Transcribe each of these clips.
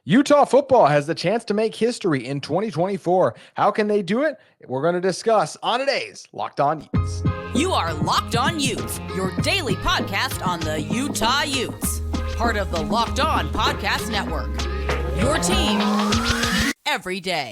Utah football has the chance to make history in 2024. How can they do it? We're going to discuss on today's Locked On Utes. You are Locked On Utes, your daily podcast on the Utah Utes. Part of the Locked On Podcast Network. Your team every day.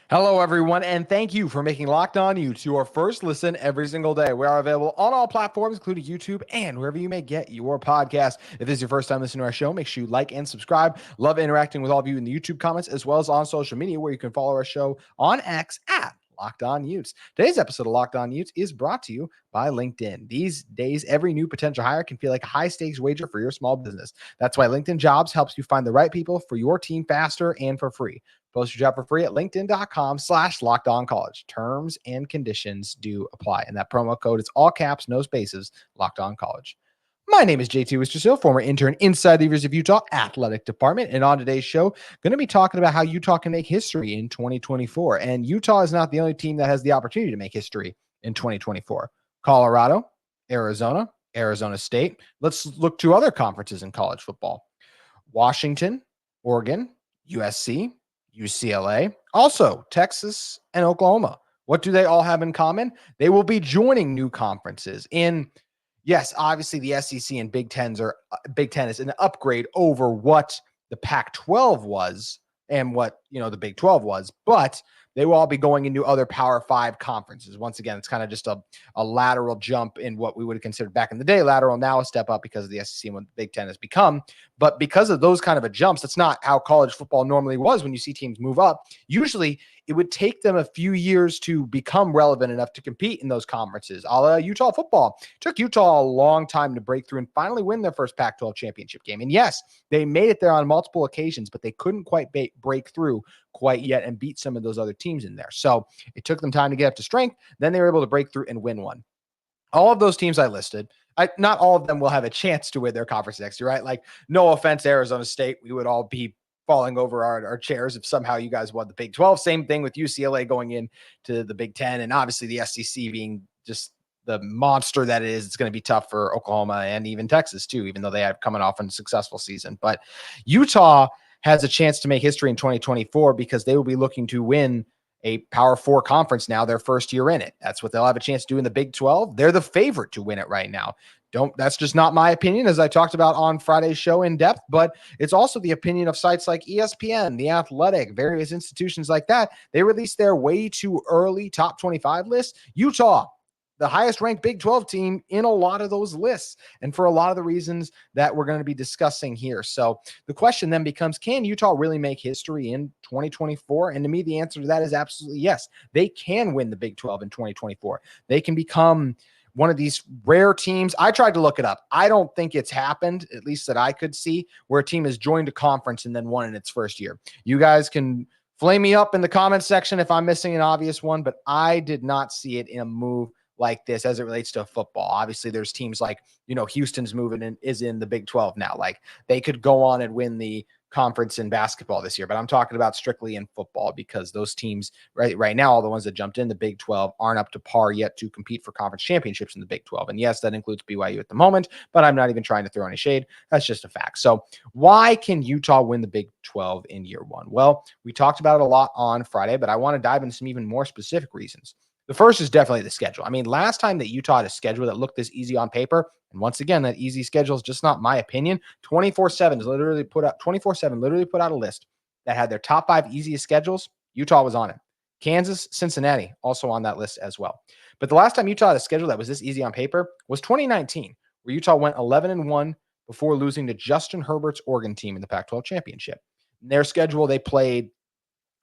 Hello, everyone, and thank you for making Locked On Utes your first listen every single day. We are available on all platforms, including YouTube and wherever you may get your podcast. If this is your first time listening to our show, make sure you like and subscribe. Love interacting with all of you in the YouTube comments, as well as on social media, where you can follow our show on X at Locked On Utes. Today's episode of Locked On Utes is brought to you by LinkedIn. These days, every new potential hire can feel like a high-stakes wager for your small business. That's why LinkedIn Jobs helps you find the right people for your team faster and for free. Post your job for free at linkedin.com/lockedoncollege. Terms and conditions do apply. And that promo code is all caps, no spaces, Locked On College. My name is JT Wistrcill, former intern inside the University of Utah Athletic Department. And on today's show, going to be talking about how Utah can make history in 2024. And Utah is not the only team that has the opportunity to make history in 2024. Colorado, Arizona, Arizona State. Let's look to other conferences in college football. Washington, Oregon, USC, UCLA, also Texas and Oklahoma. What do they all have in common? They will be joining new conferences. Yes, obviously the SEC and Big Ten is an upgrade over what the Pac-12 was and what, the Big 12 was, but they will all be going into other Power 5 conferences. Once again, it's kind of just a lateral jump in what we would have considered back in the day. Lateral, now a step up because of the SEC and what the Big Ten has become. But because of those kind of jumps, that's not how college football normally was when you see teams move up. Usually it would take them a few years to become relevant enough to compete in those conferences. A la Utah football. It took Utah a long time to break through and finally win their first Pac-12 championship game. And yes, they made it there on multiple occasions, but they couldn't quite break through quite yet and beat some of those other teams in there. So it took them time to get up to strength. Then they were able to break through and win one. All of those teams I listed, not all of them will have a chance to win their conference next year, right? Like, no offense, Arizona State, we would all be falling over our chairs if somehow you guys won the Big 12. Same thing with UCLA going into the Big 10, and obviously the SEC being just the monster that it is. It's going to be tough for Oklahoma and even Texas too, even though they have coming off a successful season. But Utah has a chance to make history in 2024 because they will be looking to win a Power 4 conference now, their first year in it. That's what they'll have a chance to do in the Big 12. They're the favorite to win it right now. That's just not my opinion, as I talked about on Friday's show in depth, but it's also the opinion of sites like ESPN, The Athletic, various institutions like that. They released their way too early top 25 list. Utah, the highest ranked Big 12 team in a lot of those lists, and for a lot of the reasons that we're going to be discussing here. So the question then becomes, can Utah really make history in 2024? And to me, the answer to that is absolutely yes. They can win the Big 12 in 2024. They can become one of these rare teams. I tried to look it up. I don't think it's happened, at least that I could see, where a team has joined a conference and then won in its first year. You guys can flame me up in the comments section if I'm missing an obvious one, but I did not see it in a move like this as it relates to football. Obviously, there's teams like, Houston's moving in, is in the Big 12 now. Like, they could go on and win the conference in basketball this year, but I'm talking about strictly in football because those teams right now, all the ones that jumped in the Big 12 aren't up to par yet to compete for conference championships in the Big 12. And yes, that includes BYU at the moment, but I'm not even trying to throw any shade. That's just a fact. So why can Utah win the Big 12 in year one? Well, we talked about it a lot on Friday, but I want to dive into some even more specific reasons. The first is definitely the schedule. I mean, last time that Utah had a schedule that looked this easy on paper, and once again, that easy schedule is just not my opinion. 24/7 literally put out a list that had their top 5 easiest schedules. Utah was on it. Kansas, Cincinnati, also on that list as well. But the last time Utah had a schedule that was this easy on paper was 2019, where Utah went 11-1 before losing to Justin Herbert's Oregon team in the Pac-12 championship. In their schedule, they played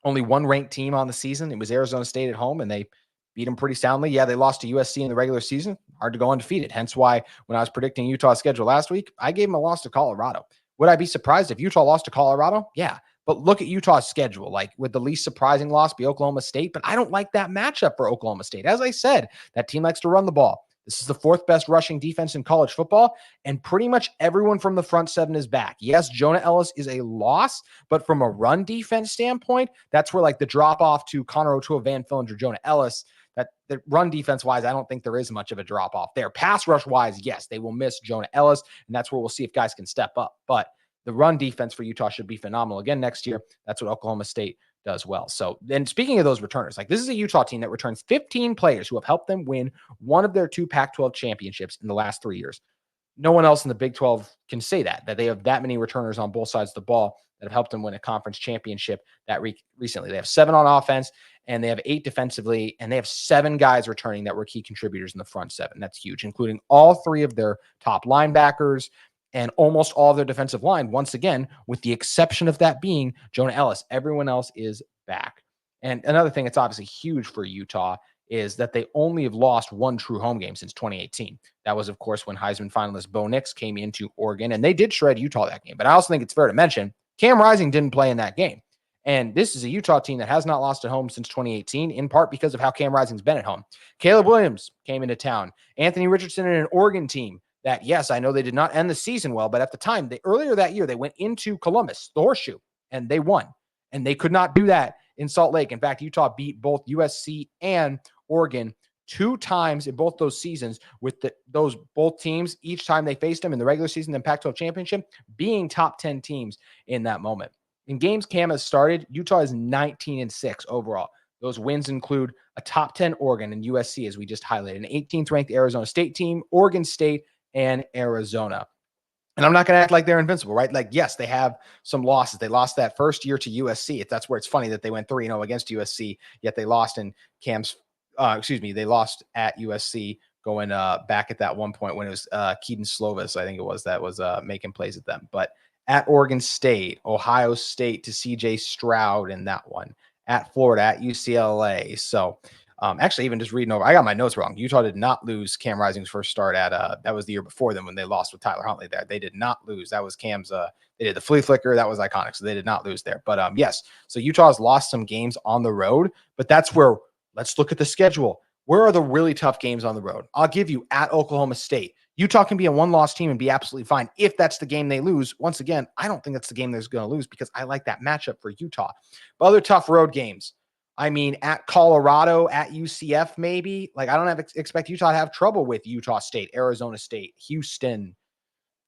only one ranked team on the season. It was Arizona State at home, and they beat them pretty soundly. Yeah, they lost to USC in the regular season. Hard to go undefeated. Hence why when I was predicting Utah's schedule last week, I gave them a loss to Colorado. Would I be surprised if Utah lost to Colorado? Yeah. But look at Utah's schedule. Like, would the least surprising loss be Oklahoma State? But I don't like that matchup for Oklahoma State. As I said, that team likes to run the ball. This is the fourth best rushing defense in college football, and pretty much everyone from the front seven is back. Yes, Jonah Ellis is a loss, but from a run defense standpoint, that's where like the drop off to Connor O'Toole, Van Fillinger, Jonah Ellis, that the run defense wise, I don't think there is much of a drop off there. Pass rush wise, yes, they will miss Jonah Ellis, and that's where we'll see if guys can step up. But the run defense for Utah should be phenomenal again next year. That's what Oklahoma State does well. So then speaking of those returners, like this is a Utah team that returns 15 players who have helped them win one of their 2 Pac-12 championships in the last 3 years. No one else in the Big 12 can say that they have that many returners on both sides of the ball that have helped them win a conference championship that recently. They have 7 on offense and they have 8 defensively, and they have 7 guys returning that were key contributors in the front 7. That's huge, including all 3 of their top linebackers and almost all of their defensive line, once again, with the exception of that being Jonah Ellis. Everyone else is back. And another thing that's obviously huge for Utah is that they only have lost 1 true home game since 2018. That was, of course, when Heisman finalist Bo Nix came into Oregon, and they did shred Utah that game. But I also think it's fair to mention Cam Rising didn't play in that game. And this is a Utah team that has not lost at home since 2018, in part because of how Cam Rising's been at home. Caleb Williams came into town. Anthony Richardson and an Oregon team that, yes, I know they did not end the season well, but at the time, earlier that year, they went into Columbus, the Horseshoe, and they won. And they could not do that in Salt Lake. In fact, Utah beat both USC and Oregon 2 times in both those seasons, with those both teams, each time they faced them in the regular season and Pac-12 championship, being top 10 teams in that moment. In games Cam has started, Utah is 19-6 overall. Those wins include a top 10 Oregon and USC, as we just highlighted, an 18th ranked Arizona State team, Oregon State, and Arizona. And I'm not going to act like they're invincible, right? Like, yes, they have some losses. They lost that first year to USC. That's where it's funny that they went 3-0 against USC, yet they lost in Cam's, they lost at USC going back at that one point when it was Keaton Slovis, I think it was, that was making plays at them. But at Oregon State, Ohio State to CJ Stroud in that one, at Florida, at UCLA. So actually, even just reading over, I got my notes wrong. Utah did not lose Cam Rising's first start at that was the year before them when they lost with Tyler Huntley there. They did not lose. That was Cam's they did the flea flicker. That was iconic. So they did not lose there. But yes, so Utah's lost some games on the road, but that's where let's look at the schedule. Where are the really tough games on the road? I'll give you at Oklahoma State. Utah can be a 1-loss team and be absolutely fine if that's the game they lose. Once again, I don't think that's the game they're going to lose because I like that matchup for Utah. But other tough road games. I mean, at Colorado, at UCF, maybe. Like, I don't expect Utah to have trouble with Utah State, Arizona State, Houston,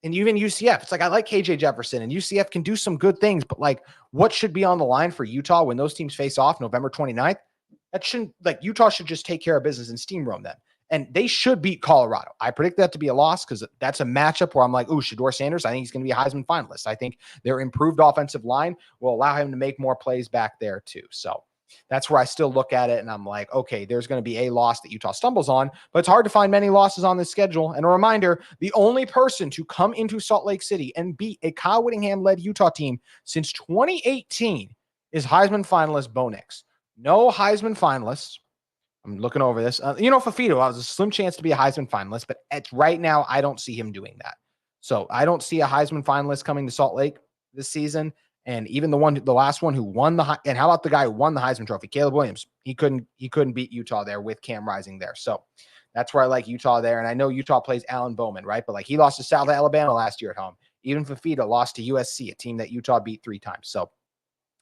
and even UCF. It's like, I like KJ Jefferson, and UCF can do some good things, but like, what should be on the line for Utah when those teams face off November 29th? That shouldn't, like, Utah should just take care of business and steamroll them. And they should beat Colorado. I predict that to be a loss because that's a matchup where I'm like, ooh, Shedeur Sanders, I think he's going to be a Heisman finalist. I think their improved offensive line will allow him to make more plays back there too. So that's where I still look at it and I'm like, okay, there's going to be a loss that Utah stumbles on, but it's hard to find many losses on this schedule. And a reminder, the only person to come into Salt Lake City and beat a Kyle Whittingham-led Utah team since 2018 is Heisman finalist Bo Nix. No Heisman finalists. I'm looking over this. Fafito, I was a slim chance to be a Heisman finalist, but right now, I don't see him doing that. So I don't see a Heisman finalist coming to Salt Lake this season. And even the last one who won and how about the guy who won the Heisman Trophy, Caleb Williams? He couldn't beat Utah there with Cam Rising there. So that's where I like Utah there. And I know Utah plays Alan Bowman, right? But like he lost to South Alabama last year at home. Even Fafita lost to USC, a team that Utah beat 3 times. So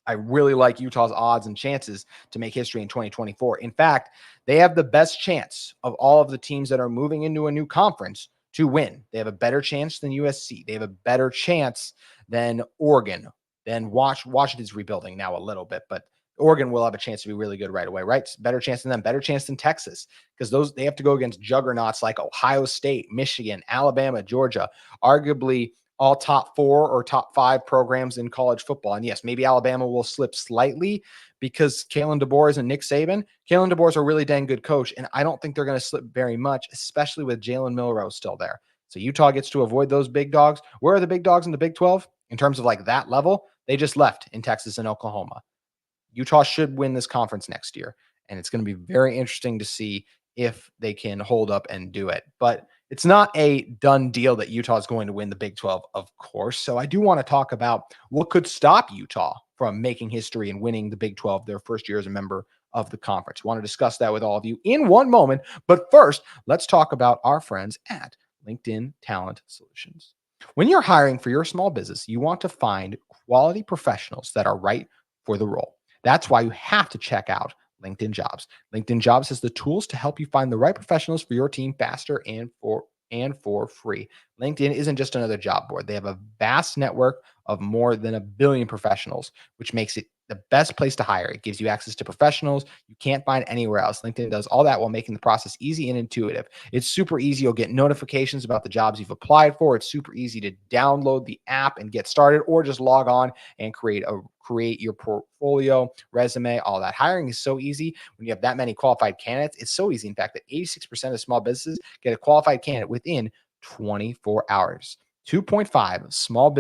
I really like Utah's odds and chances to make history in 2024. In fact, they have the best chance of all of the teams that are moving into a new conference to win. They have a better chance than USC. They have a better chance than Oregon. Then Washington's rebuilding now a little bit, but Oregon will have a chance to be really good right away, right? Better chance than them, better chance than Texas, because they have to go against juggernauts like Ohio State, Michigan, Alabama, Georgia, arguably all top 4 or top 5 programs in college football. And yes, maybe Alabama will slip slightly because Kalen DeBoer and Nick Saban. Kalen DeBoer is a really dang good coach, and I don't think they're going to slip very much, especially with Jalen Milroe still there. So Utah gets to avoid those big dogs. Where are the big dogs in the Big 12 in terms of like that level? They just left in Texas and Oklahoma. Utah should win this conference next year, and it's going to be very interesting to see if they can hold up and do it. But it's not a done deal that Utah is going to win the Big 12, of course. So I do want to talk about what could stop Utah from making history and winning the Big 12 their first year as a member of the conference. We want to discuss that with all of you in one moment. But first, let's talk about our friends at LinkedIn Talent Solutions. When you're hiring for your small business, you want to find quality professionals that are right for the role. That's why you have to check out LinkedIn Jobs. LinkedIn Jobs has the tools to help you find the right professionals for your team faster and for free. LinkedIn isn't just another job board. They have a vast network of more than 1 billion professionals, which makes it the best place to hire. It gives you access to professionals you can't find anywhere else. LinkedIn does all that while making the process easy and intuitive. It's super easy. You'll get notifications about the jobs you've applied for. It's super easy to download the app and get started, or just log on and create your portfolio, resume, all that. Hiring is so easy when you have that many qualified candidates. It's so easy, in fact, that 86% of small businesses get a qualified candidate within 24 hours. 2.5 million small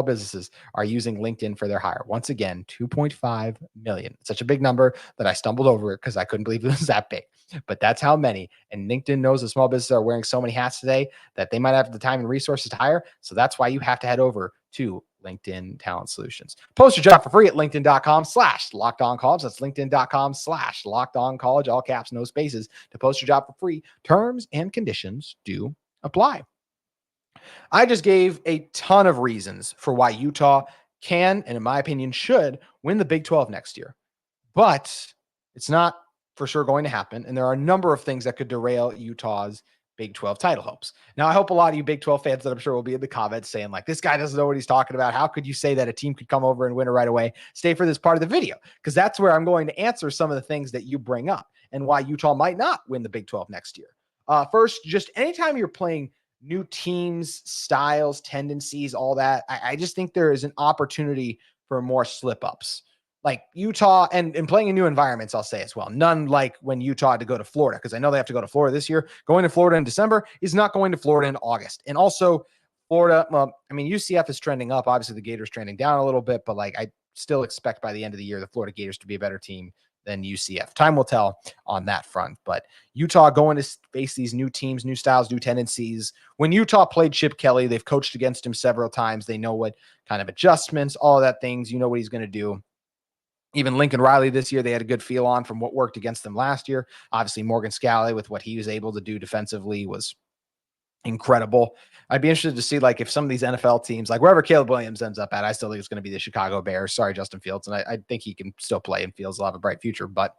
businesses are using LinkedIn for their hire. Once again, 2.5 million. It's such a big number that I stumbled over it because I couldn't believe it was that big. But that's how many. And LinkedIn knows that small businesses are wearing so many hats today that they might have the time and resources to hire. So that's why you have to head over to LinkedIn Talent Solutions. Post your job for free at linkedin.com/lockedoncollege. That's linkedin.com/lockedoncollege, all caps, no spaces, to post your job for free. Terms and conditions do apply. I just gave a ton of reasons for why Utah can, and in my opinion, should win the Big 12 next year. But it's not for sure going to happen. And there are a number of things that could derail Utah's Big 12 title hopes. Now, I hope a lot of you Big 12 fans that I'm sure will be in the comments saying, like, this guy doesn't know what he's talking about. How could you say that a team could come over and win it right away? Stay for this part of the video, because that's where I'm going to answer some of the things that you bring up and why Utah might not win the Big 12 next year. First, just anytime you're playing new teams, styles, tendencies, all that, I just think there is an opportunity for more slip ups. Like Utah and playing in new environments, I'll say as well. None like when Utah had to go to Florida, because I know they have to go to Florida this year. Going to Florida in December is not going to Florida in August. And also Florida, well, I mean, UCF is trending up. Obviously, the Gators trending down a little bit, but like I still expect by the end of the year, the Florida Gators to be a better team than UCF. Time will tell on that front. But Utah going to face these new teams, new styles, new tendencies. When Utah played Chip Kelly, they've coached against him several times. They know what kind of adjustments, all of that things. You know what he's going to do. Even Lincoln Riley this year, they had a good feel on from what worked against them last year. Obviously, Morgan Scalley with what he was able to do defensively was incredible. I'd be interested to see, like, if some of these NFL teams, like wherever Caleb Williams ends up at, I still think it's going to be the Chicago Bears. Sorry, Justin Fields. And I think he can still play, and Fields will have a bright future. But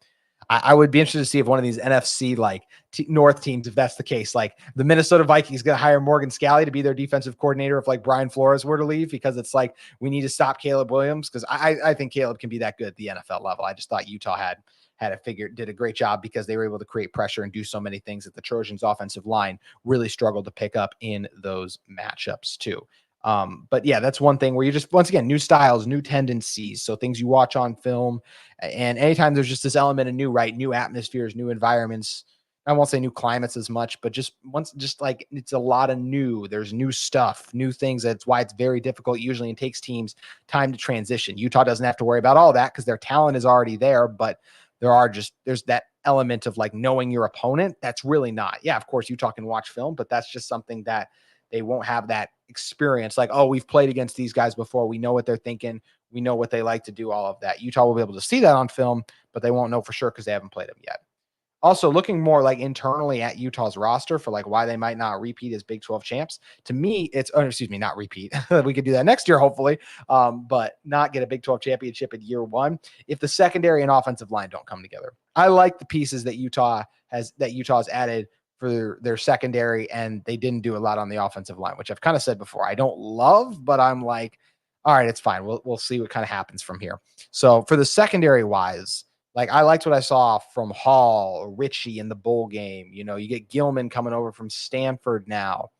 I would be interested to see if one of these NFC like North teams, if that's the case, like the Minnesota Vikings going to hire Morgan Scalley to be their defensive coordinator if like Brian Flores were to leave, because it's like, we need to stop Caleb Williams. Because I think Caleb can be that good at the NFL level. I just thought Utah had it figured, did a great job because they were able to create pressure and do so many things that the Trojans offensive line really struggled to pick up in those matchups too. But yeah, that's one thing where you just, once again, new styles, new tendencies. So things you watch on film, and anytime there's just this element of new, right? New atmospheres, new environments. I won't say new climates as much, but just like it's a lot of new, there's new stuff, new things. That's why it's very difficult usually, and takes teams time to transition. Utah doesn't have to worry about all that because their talent is already there, but there's that element of like knowing your opponent. That's really not. Yeah, of course Utah can watch film, but that's just something that they won't have that experience. Like, oh, we've played against these guys before. We know what they're thinking. We know what they like to do, all of that. Utah will be able to see that on film, but they won't know for sure because they haven't played them yet. Also, looking more like internally at Utah's roster for like why they might not repeat as Big 12 champs. To me, it's, not repeat. We could do that next year, hopefully, but not get a Big 12 championship in year one if the secondary and offensive line don't come together. I like the pieces that Utah's added for their secondary, and they didn't do a lot on the offensive line, which I've kind of said before. I don't love, but I'm like, all right, it's fine. We'll see what kind of happens from here. So for the secondary wise, like I liked what I saw from Hall or Ritchie in the bowl game. You know, you get Gilman coming over from Stanford now,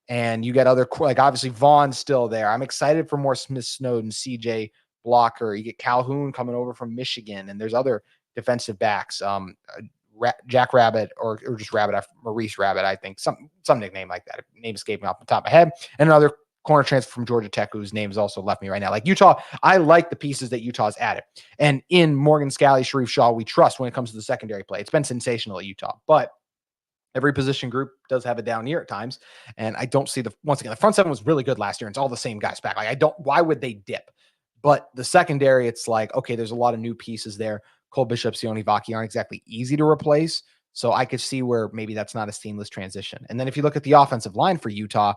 and you get other, like obviously Vaughn's still there. I'm excited for more Smith Snowden, CJ Blocker. You get Calhoun coming over from Michigan, and there's other defensive backs. Jack Rabbit or just Rabbit, Maurice Rabbit, I think some nickname like that. Name escaping off the top of my head. And another corner transfer from Georgia Tech, whose name has also left me right now. Like Utah, I like the pieces that Utah's added. And in Morgan Scalley, Sharif Shaw, we trust when it comes to the secondary play. It's been sensational at Utah, but every position group does have a down year at times. And I don't see once again, the front seven was really good last year. And it's all the same guys back. Like why would they dip? But the secondary, it's like, okay, there's a lot of new pieces there. Cole Bishop, Sione Vaki aren't exactly easy to replace. So I could see where maybe that's not a seamless transition. And then if you look at the offensive line for Utah,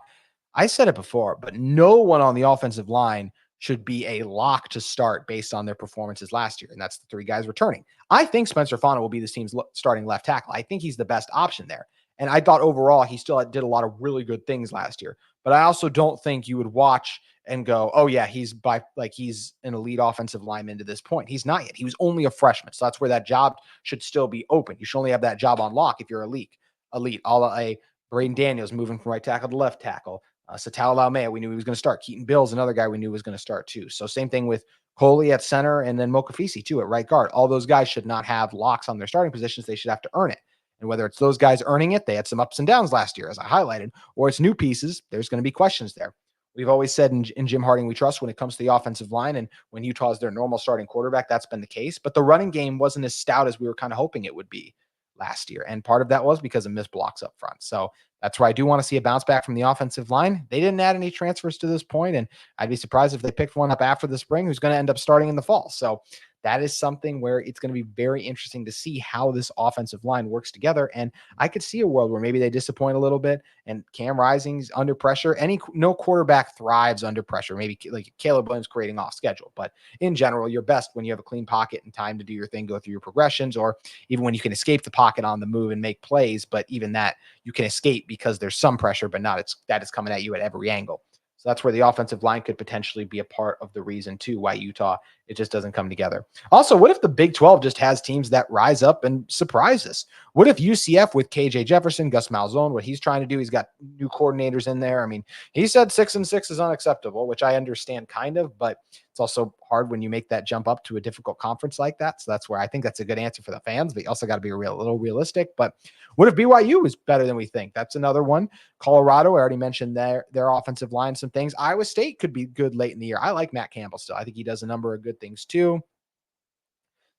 I said it before, but no one on the offensive line should be a lock to start based on their performances last year. And that's the three guys returning. I think Spencer Fano will be this team's starting left tackle. I think he's the best option there. And I thought overall he still did a lot of really good things last year. But I also don't think you would watch and go, oh yeah, he's an elite offensive lineman to this point. He's not yet. He was only a freshman. So that's where that job should still be open. You should only have that job on lock if you're elite. All a Braden Daniels moving from right tackle to left tackle. Satao Laumea, we knew he was going to start. Keaton Bill's another guy we knew was going to start too. So same thing with Coley at center and then Mokafisi too at right guard. All those guys should not have locks on their starting positions. They should have to earn it. And whether it's those guys earning it, they had some ups and downs last year, as I highlighted, or it's new pieces, there's going to be questions there. We've always said in Jim Harding we trust when it comes to the offensive line, and when Utah is their normal starting quarterback, that's been the case. But the running game wasn't as stout as we were kind of hoping it would be last year. And part of that was because of missed blocks up front. So that's why I do want to see a bounce back from the offensive line. They didn't add any transfers to this point, and I'd be surprised if they picked one up after the spring who's going to end up starting in the fall. So that is something where it's going to be very interesting to see how this offensive line works together. And I could see a world where maybe they disappoint a little bit and Cam Rising's under pressure. No quarterback thrives under pressure. Maybe like Caleb Williams creating off schedule, but in general, you're best when you have a clean pocket and time to do your thing, go through your progressions, or even when you can escape the pocket on the move and make plays. But even that you can escape because there's some pressure, but that is coming at you at every angle. So that's where the offensive line could potentially be a part of the reason too, why Utah, it just doesn't come together. Also, what if the Big 12 just has teams that rise up and surprise us? What if UCF with KJ Jefferson, Gus Malzahn, what he's trying to do, he's got new coordinators in there. I mean, he said 6-6 is unacceptable, which I understand kind of, but it's also hard when you make that jump up to a difficult conference like that. So that's where I think that's a good answer for the fans, but you also got to be a little realistic. But what if BYU is better than we think? That's another one. Colorado, I already mentioned their offensive line, some things. Iowa State could be good late in the year. I like Matt Campbell still. I think he does a number of good things too.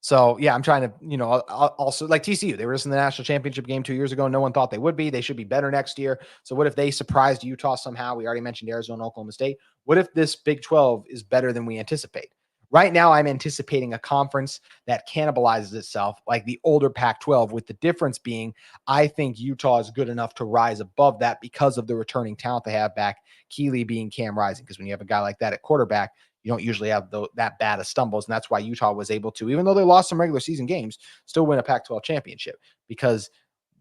So yeah, I'm trying to, also like TCU, they were just in the national championship game 2 years ago. No one thought they would be. They should be better next year. So what if they surprised Utah somehow? We already mentioned Arizona, Oklahoma State. What if this Big 12 is better than we anticipate? Right now, I'm anticipating a conference that cannibalizes itself like the older Pac-12, with the difference being I think Utah is good enough to rise above that because of the returning talent they have back, Keeley being Cam Rising. Because when you have a guy like that at quarterback, you don't usually have that bad of stumbles. And that's why Utah was able to, even though they lost some regular season games, still win a Pac-12 championship. Because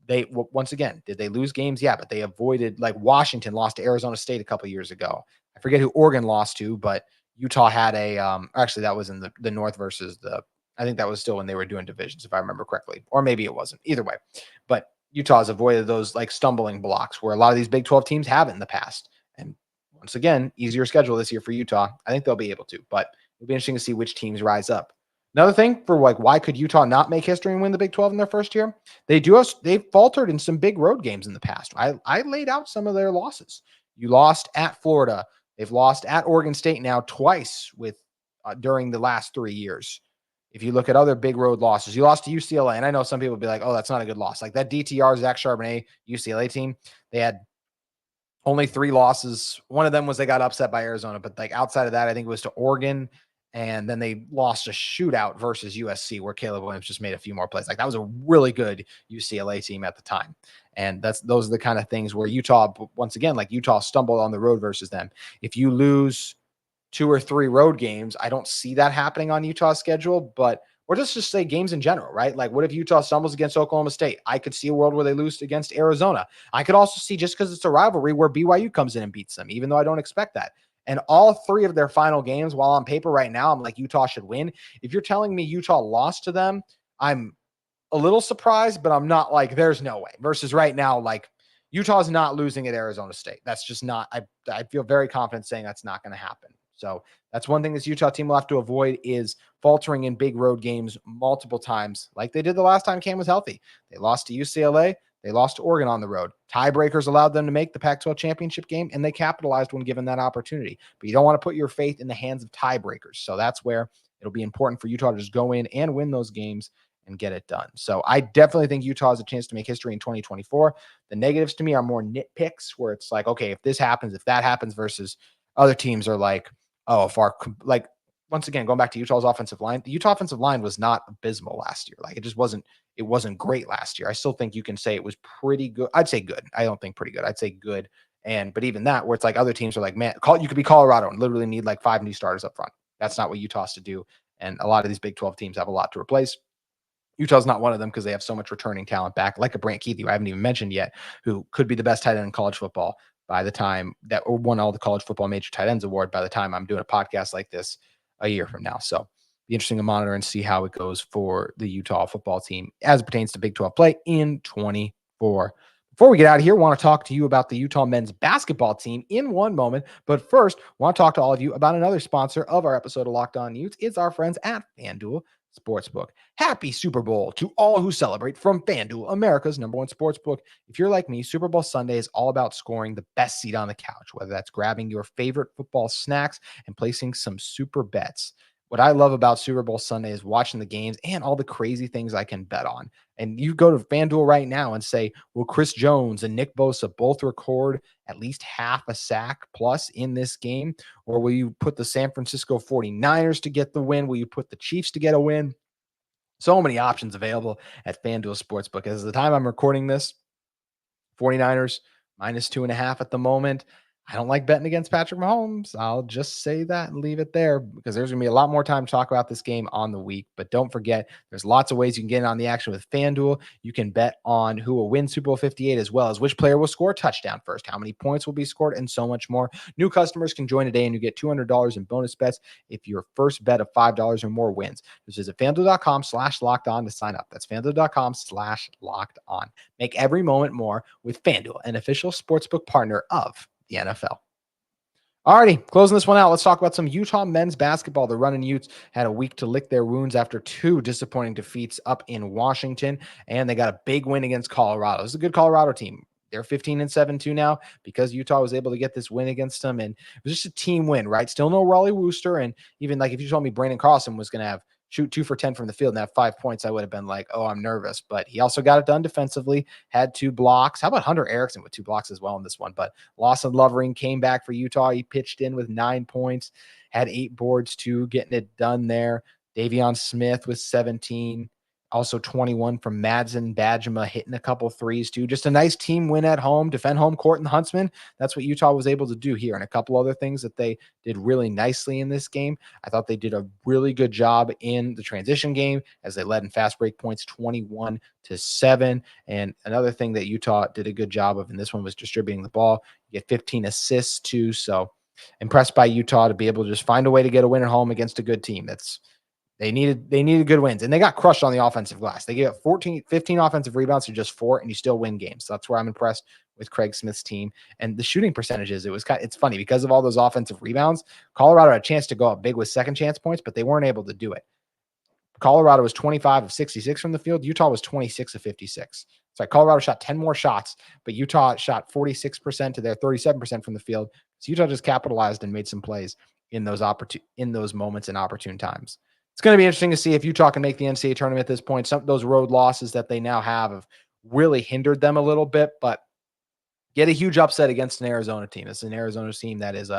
they, once again, did they lose games? Yeah, but they avoided, like Washington lost to Arizona State a couple years ago. I forget who Oregon lost to, but Utah had actually that was in the North versus I think that was still when they were doing divisions, if I remember correctly, or maybe it wasn't. Either way, but Utah's avoided those like stumbling blocks where a lot of these Big 12 teams have it in the past. And once again, easier schedule this year for Utah. I think they'll be able to, but it'll be interesting to see which teams rise up. Another thing for like, why could Utah not make history and win the Big 12 in their first year? They've faltered in some big road games in the past. I laid out some of their losses. You lost at Florida. They've lost at Oregon State now twice during the last 3 years. If you look at other big road losses, you lost to UCLA. And I know some people will be like, oh, that's not a good loss. Like that DTR, Zach Charbonnet, UCLA team, they had only 3 losses. One of them was they got upset by Arizona, but like outside of that, I think it was to Oregon. And then they lost a shootout versus USC where Caleb Williams just made a few more plays. Like that was a really good UCLA team at the time. And those are the kind of things where Utah, once again, like Utah stumbled on the road versus them. If you lose 2 or 3 road games, I don't see that happening on Utah's schedule, or just say games in general, right? Like what if Utah stumbles against Oklahoma State? I could see a world where they lose against Arizona. I could also see, just because it's a rivalry, where BYU comes in and beats them, even though I don't expect that. And all 3 of their final games, while on paper right now, I'm like, Utah should win. If you're telling me Utah lost to them, I'm a little surprised, but I'm not like, there's no way. Versus right now, like Utah's not losing at Arizona State. That's just not, I feel very confident saying that's not going to happen. So that's one thing this Utah team will have to avoid, is faltering in big road games multiple times, like they did the last time Cam was healthy. They lost to UCLA. They lost to Oregon on the road. Tiebreakers allowed them to make the Pac-12 championship game, and they capitalized when given that opportunity. But you don't want to put your faith in the hands of tiebreakers. So that's where it'll be important for Utah to just go in and win those games and get it done. So I definitely think Utah has a chance to make history in 2024. The negatives to me are more nitpicks, where it's like, okay, if this happens, if that happens, versus other teams are like, oh, if our, like once again, going back to Utah's offensive line, the Utah offensive line was not abysmal last year. Like, it wasn't great last year. I still think you can say it was pretty good. I'd say good. I don't think pretty good. I'd say good. But even that, where it's like other teams are like, man, you could be Colorado and literally need like 5 new starters up front. That's not what Utah's to do. And a lot of these Big 12 teams have a lot to replace. Utah's not one of them because they have so much returning talent back, like a Brant Keith, who I haven't even mentioned yet, who could be the best tight end in college football by the time that won all the college football major tight ends award by the time I'm doing a podcast like this a year from now. So be interesting to monitor and see how it goes for the Utah football team as it pertains to Big 12 play in 24. Before we get out of here, I want to talk to you about the Utah men's basketball team in one moment. But first, I want to talk to all of you about another sponsor of our episode of Locked On Utes. It's our friends at FanDuel Sportsbook. Happy Super Bowl to all who celebrate from FanDuel, America's number one sportsbook. If you're like me, Super Bowl Sunday is all about scoring the best seat on the couch, whether that's grabbing your favorite football snacks and placing some super bets. What I love about Super Bowl Sunday is watching the games and all the crazy things I can bet on. And you go to FanDuel right now and say, will Chris Jones and Nick Bosa both record at least half a sack plus in this game? Or will you put the San Francisco 49ers to get the win? Will you put the Chiefs to get a win? So many options available at FanDuel Sportsbook. As the time I'm recording this, 49ers -2.5 at the moment. I don't like betting against Patrick Mahomes. I'll just say that and leave it there because there's going to be a lot more time to talk about this game on the week. But don't forget, there's lots of ways you can get in on the action with FanDuel. You can bet on who will win Super Bowl 58 as well as which player will score a touchdown first, how many points will be scored, and so much more. New customers can join today and you get $200 in bonus bets if your first bet of $5 or more wins. Just visit FanDuel.com/lockedon to sign up. That's FanDuel.com/lockedon. Make every moment more with FanDuel, an official sportsbook partner of the NFL. Alrighty, closing this one out, let's talk about some Utah men's basketball. The Runnin' Utes had a week to lick their wounds after 2 disappointing defeats up in Washington, and they got a big win against Colorado. This is a good Colorado team. They're 15-7 now because Utah was able to get this win against them, and it was just a team win, right? Still no Raleigh Worcester, and even like if you told me Brandon Carlson was going to shoot 2 for 10 from the field and have 5 points, I would have been like, oh, I'm nervous. But he also got it done defensively, had 2 blocks. How about Hunter Erickson with 2 blocks as well in this one? But Lawson Lovering came back for Utah. He pitched in with 9 points, had 8 boards too, getting it done there. Davion Smith with 17. Also 21 from Madsen Bajema, hitting a couple threes too. Just a nice team win at home, defend home court in the Huntsman. That's what Utah was able to do here. And a couple other things that they did really nicely in this game. I thought they did a really good job in the transition game as they led in fast break points 21-7. And another thing that Utah did a good job of in this one was distributing the ball. You get 15 assists too. So impressed by Utah to be able to just find a way to get a win at home against a good team. They needed good wins, and they got crushed on the offensive glass. They gave up 15 offensive rebounds to just 4, and you still win games. So that's where I'm impressed with Craig Smith's team. And the shooting percentages, it's funny because of all those offensive rebounds. Colorado had a chance to go up big with second chance points, but they weren't able to do it. Colorado was 25 of 66 from the field. Utah was 26 of 56. It's like Colorado shot 10 more shots, but Utah shot 46% to their 37% from the field. So Utah just capitalized and made some plays in those moments and opportune times. It's going to be interesting to see if Utah can make the NCAA tournament at this point. Some of those road losses that they now have really hindered them a little bit, but get a huge upset against an Arizona team. It's an Arizona team that is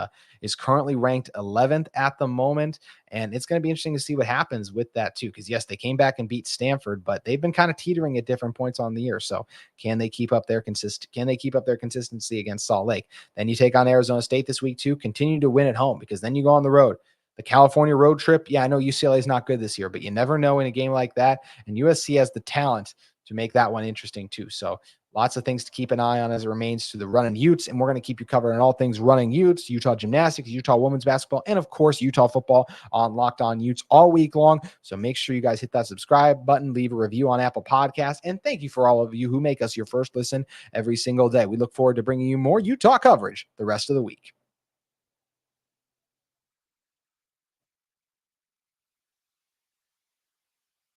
currently ranked 11th at the moment, and it's going to be interesting to see what happens with that too. Because yes, they came back and beat Stanford, but they've been kind of teetering at different points on the year. So can they keep up their consistency against Salt Lake? Then you take on Arizona State this week too. Continue to win at home because then you go on the road. The California road trip, yeah, I know UCLA is not good this year, but you never know in a game like that. And USC has the talent to make that one interesting too. So lots of things to keep an eye on as it remains to the Runnin' Utes. And we're going to keep you covered on all things Runnin' Utes, Utah gymnastics, Utah women's basketball, and of course, Utah football on Locked On Utes all week long. So make sure you guys hit that subscribe button, leave a review on Apple Podcasts. And thank you for all of you who make us your first listen every single day. We look forward to bringing you more Utah coverage the rest of the week.